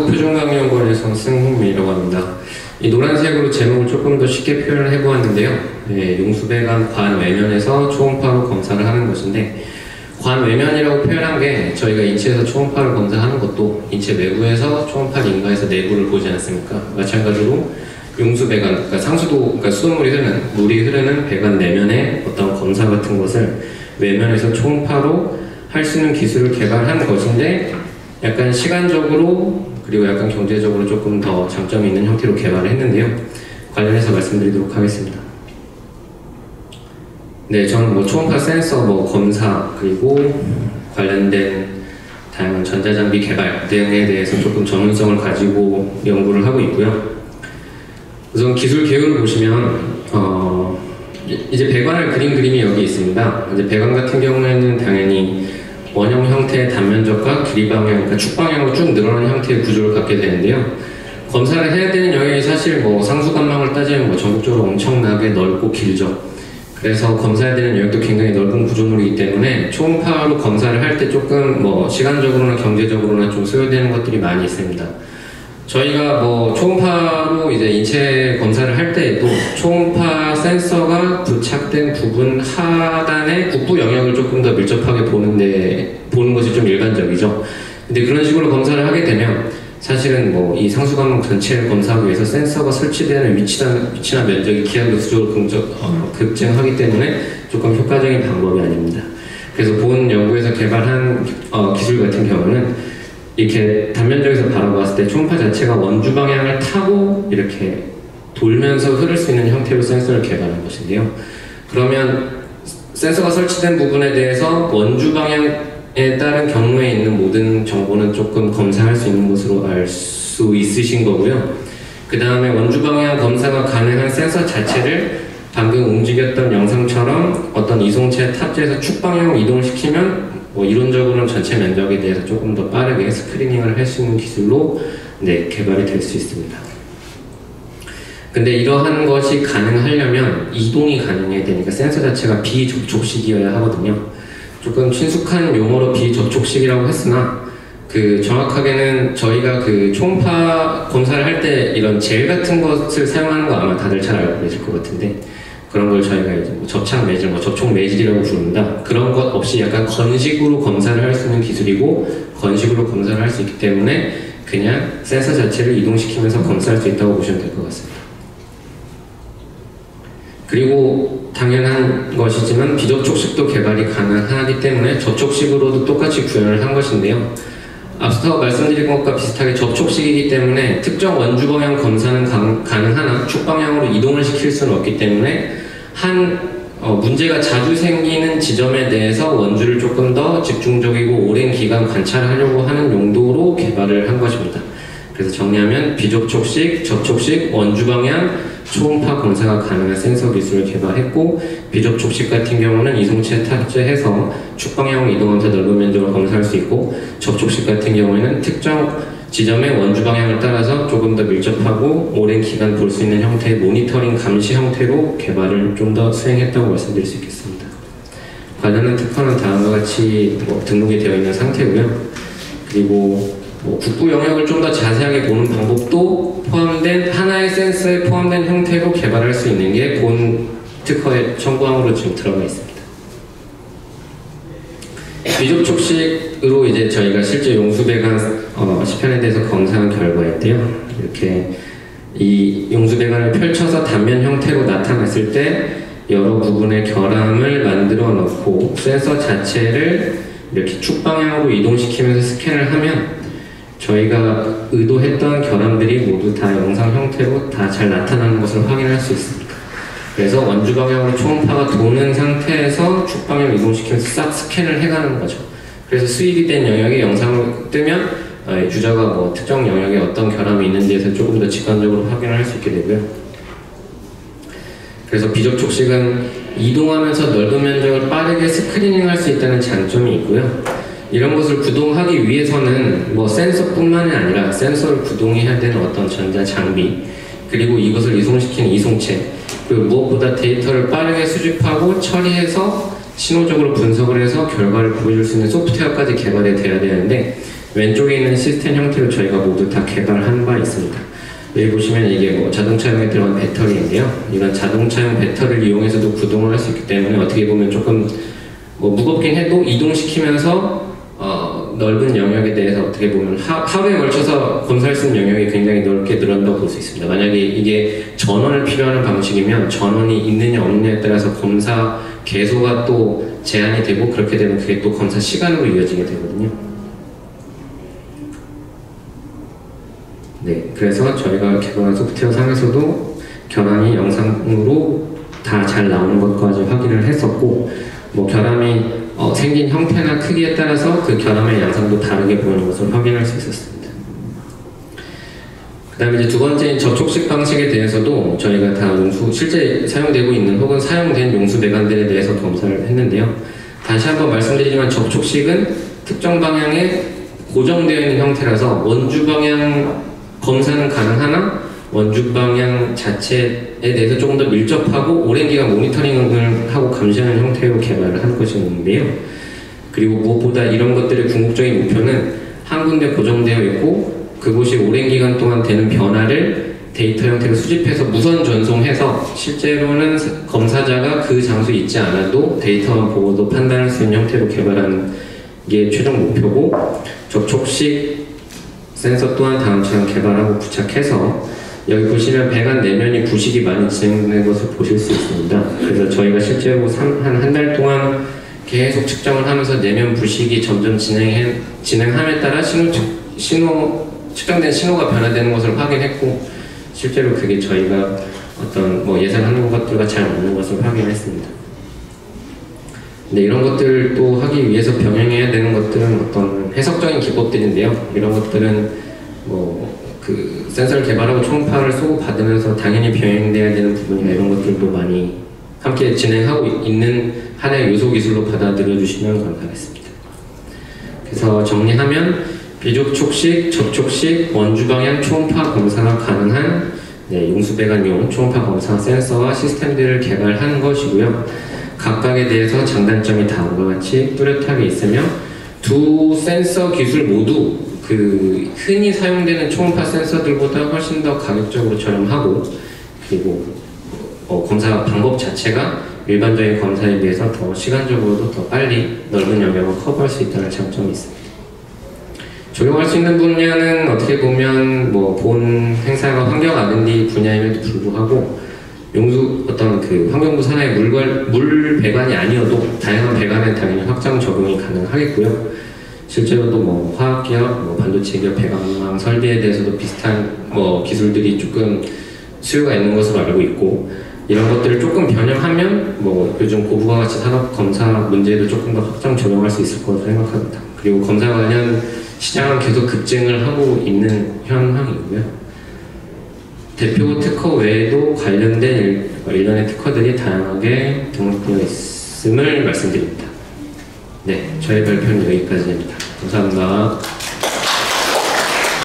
표준강연관에서 승홍민이라고 합니다. 이 노란색으로 제목을 조금 더 쉽게 표현을 해보았는데요. 네, 용수배관 관외면에서 초음파로 검사를 하는 것인데, 관외면이라고 표현한 게 저희가 인체에서 초음파를 검사하는 것도 인체 외부에서 초음파를 인가해서 내부를 보지 않습니까? 마찬가지로 용수배관, 그러니까 상수도, 그러니까 수돗물이 흐르는, 물이 흐르는 배관 내면의 어떤 검사 같은 것을 외면에서 초음파로 할 수 있는 기술을 개발한 것인데, 약간 시간적으로 그리고 약간 경제적으로 조금 더 장점이 있는 형태로 개발을 했는데요. 관련해서 말씀드리도록 하겠습니다. 네, 저는 뭐 초음파 센서 검사 그리고 관련된 다양한 전자장비 개발 등에 대해서 조금 전문성을 가지고 연구를 하고 있고요. 우선 기술 계열을 보시면 이제 배관을 그린 그림이 여기 있습니다. 이제 배관 같은 경우에는 당연히 원형 형태의 단면적과 길이 방향, 그러니까 축 방향으로 쭉 늘어나는 형태의 구조를 갖게 되는데요. 검사를 해야 되는 영역이 사실 상수관망을 따지면 전국적으로 엄청나게 넓고 길죠. 그래서 검사해야 되는 영역도 굉장히 넓은 구조물이기 때문에 초음파로 검사를 할 때 조금 시간적으로나 경제적으로나 좀 소요되는 것들이 많이 있습니다. 저희가 초음파로 이제 인체 검사를 할 때에도 초음파 센서가 부착된 부분 하단의 국부 영역을 조금 더 밀접하게 보는 것이 좀 일반적이죠. 근데 그런 식으로 검사를 하게 되면 사실은 이 상수관망 전체를 검사하기 위해서 센서가 설치되는 위치나 면적이 기하급수적으로 급증하기 때문에 조금 효과적인 방법이 아닙니다. 그래서 본 연구에서 개발한 기술 같은 경우는 이렇게 단면적에서 바라봤을 때 초음파 자체가 원주 방향을 타고 이렇게 돌면서 흐를 수 있는 형태로 센서를 개발한 것인데요. 그러면 센서가 설치된 부분에 대해서 원주 방향에 따른 경로에 있는 모든 정보는 조금 검사할 수 있는 것으로 알 수 있으신 거고요. 그 다음에 원주 방향 검사가 가능한 센서 자체를 방금 움직였던 영상처럼 어떤 이송체에 탑재해서 축 방향으로 이동을 시키면 이론적으로는 전체 면적에 대해서 조금 더 빠르게 스크리닝을 할 수 있는 기술로 개발이 될 수 있습니다. 근데 이러한 것이 가능하려면 이동이 가능해야 되니까 센서 자체가 비접촉식이어야 하거든요. 조금 친숙한 용어로 비접촉식이라고 했으나 정확하게는 저희가 초음파 검사를 할 때 이런 젤 같은 것을 사용하는 거 아마 다들 잘 알고 계실 것 같은데, 그런 걸 저희가 이제 접착 매질, 접촉 매질이라고 부릅니다. 그런 것 없이 약간 건식으로 검사를 할 수 있는 기술이고, 건식으로 검사를 할 수 있기 때문에 그냥 센서 자체를 이동시키면서 검사할 수 있다고 보시면 될 것 같습니다. 그리고 당연한 것이지만 비접촉식도 개발이 가능하기 때문에 접촉식으로도 똑같이 구현을 한 것인데요. 앞서 말씀드린 것과 비슷하게 접촉식이기 때문에 특정 원주 방향 검사는 가능하나 축 방향으로 이동을 시킬 수는 없기 때문에 문제가 자주 생기는 지점에 대해서 원주를 조금 더 집중적이고 오랜 기간 관찰하려고 하는 용도로 개발을 한 것입니다. 그래서 정리하면 비접촉식, 접촉식, 원주 방향, 초음파 검사가 가능한 센서 기술을 개발했고, 비접촉식 같은 경우는 이송체에 탑재해서 축 방향으로 이동하면서 넓은 면적을 검사할 수 있고, 접촉식 같은 경우에는 특정 지점의 원주 방향을 따라서 조금 더 밀접하고 오랜 기간 볼 수 있는 형태의 모니터링 감시 형태로 개발을 좀 더 수행했다고 말씀드릴 수 있겠습니다. 관련한 특허는 다음과 같이 등록이 되어 있는 상태고요. 그리고 국부 영역을 좀 더 자세하게 보는 방법도 포함된 하나의 센서에 포함된 형태로 개발할 수 있는 게 본 특허의 첨부항으로 지금 들어가 있습니다. 비접촉식으로 이제 저희가 실제 용수배관 10편에 대해서 검사한 결과였대요. 이렇게 이 용수배관을 펼쳐서 단면 형태로 나타냈을 때 여러 부분의 결함을 만들어 놓고 센서 자체를 이렇게 축 방향으로 이동시키면서 스캔을 하면 저희가 의도했던 결함들이 모두 다 영상 형태로 다 잘 나타나는 것을 확인할 수 있습니다. 그래서 원주 방향으로 초음파가 도는 상태에서 축 방향으로 이동시키면서 싹 스캔을 해가는 거죠. 그래서 수입이 된 영역이 영상으로 뜨면 유저가 특정 영역에 어떤 결함이 있는지에서 조금 더 직관적으로 확인을 할 수 있게 되고요. 그래서 비접촉식은 이동하면서 넓은 면적을 빠르게 스크리닝할 수 있다는 장점이 있고요. 이런 것을 구동하기 위해서는 센서뿐만이 아니라 센서를 구동해야 되는 어떤 전자 장비, 그리고 이것을 이송시키는 이송체, 그리고 무엇보다 데이터를 빠르게 수집하고 처리해서 신호적으로 분석을 해서 결과를 보여줄 수 있는 소프트웨어까지 개발이 돼야 되는데, 왼쪽에 있는 시스템 형태로 저희가 모두 다 개발한 바 있습니다. 여기 보시면 이게 뭐 자동차용에 들어간 배터리인데요. 이런 자동차용 배터리를 이용해서도 구동을 할 수 있기 때문에 어떻게 보면 조금 뭐 무겁긴 해도 이동시키면서 넓은 영역에 대해서 어떻게 보면 하루에 걸쳐서 검사할 수 있는 영역이 굉장히 넓게 늘어난다고 볼 수 있습니다. 만약에 이게 전원을 필요하는 방식이면 전원이 있느냐 없느냐에 따라서 검사 개소가 또 제한이 되고, 그렇게 되면 그게 또 검사 시간으로 이어지게 되거든요. 네, 그래서 저희가 개발한 소프트웨어 상에서도 결함이 영상으로 다 잘 나오는 것까지 확인을 했었고, 뭐 결함이 생긴 형태나 크기에 따라서 그 결함의 양상도 다르게 보이는 것을 확인할 수 있었습니다. 그 다음에 이제 두 번째인 접촉식 방식에 대해서도 저희가 다 실제 사용되고 있는 혹은 사용된 용수 배관들에 대해서 검사를 했는데요. 다시 한번 말씀드리지만 접촉식은 특정 방향에 고정되어 있는 형태라서 원주 방향 검사는 가능하나 원주 방향 자체에 대해서 조금 더 밀접하고 오랜 기간 모니터링을 하고 감시하는 형태로 개발을 한 것이었는데요. 그리고 무엇보다 이런 것들의 궁극적인 목표는 한 군데 고정되어 있고 그곳이 오랜 기간 동안 되는 변화를 데이터 형태로 수집해서 무선 전송해서 실제로는 검사자가 그 장소에 있지 않아도 데이터만 보고도 판단할 수 있는 형태로 개발하는 게 최종 목표고, 접촉식 센서 또한 다음처럼 개발하고 부착해서 여기 보시면 배관 내면이 부식이 많이 진행된 것을 보실 수 있습니다. 그래서 저희가 실제로 한 달 동안 계속 측정을 하면서 내면 부식이 점점 진행함에 따라 측정된 신호가 변화되는 것을 확인했고, 실제로 그게 저희가 어떤 뭐 예상하는 것들과 잘 맞는 것을 확인했습니다. 근데 이런 것들도 하기 위해서 병행해야 되는 것들은 어떤 해석적인 기법들인데요. 이런 것들은 뭐 그 센서를 개발하고 초음파를 쏘고 받으면서 당연히 병행돼야 되는 부분이나 이런 것들도 많이 함께 진행하고 있는 하나의 요소 기술로 받아들여 주시면 감사하겠습니다. 그래서 정리하면 비접촉식, 접촉식, 원주 방향 초음파 검사가 가능한 용수 배관용 초음파 검사 센서와 시스템들을 개발한 것이고요. 각각에 대해서 장단점이 다음과 같이 뚜렷하게 있으며, 두 센서 기술 모두 그 흔히 사용되는 초음파 센서들보다 훨씬 더 가격적으로 저렴하고, 그리고 검사 방법 자체가 일반적인 검사에 비해서 더 시간적으로도 더 빨리 넓은 영역을 커버할 수 있다는 장점이 있습니다. 적용할 수 있는 분야는 어떻게 보면 뭐 본 행사가 환경 R&D 분야임에도 불구하고 용수 어떤 그 환경부 산하의 물 배관이 아니어도 다양한 배관에 당연히 확장 적용이 가능하겠고요. 실제로도 뭐 화학기업, 뭐 반도체 기업 배관망 설비에 대해서도 비슷한 뭐 기술들이 조금 수요가 있는 것으로 알고 있고, 이런 것들을 조금 변형하면 뭐 요즘 고부가 가치 산업 검사 문제에도 조금 더 확장 적용할 수 있을 거라고 생각합니다. 그리고 검사 관련 시장은 계속 급증을 하고 있는 현황이고요. 대표 특허 외에도 관련된 일련의 특허들이 다양하게 등록되어 있음을 말씀드립니다. 네, 저희 발표는 여기까지입니다. 감사합니다.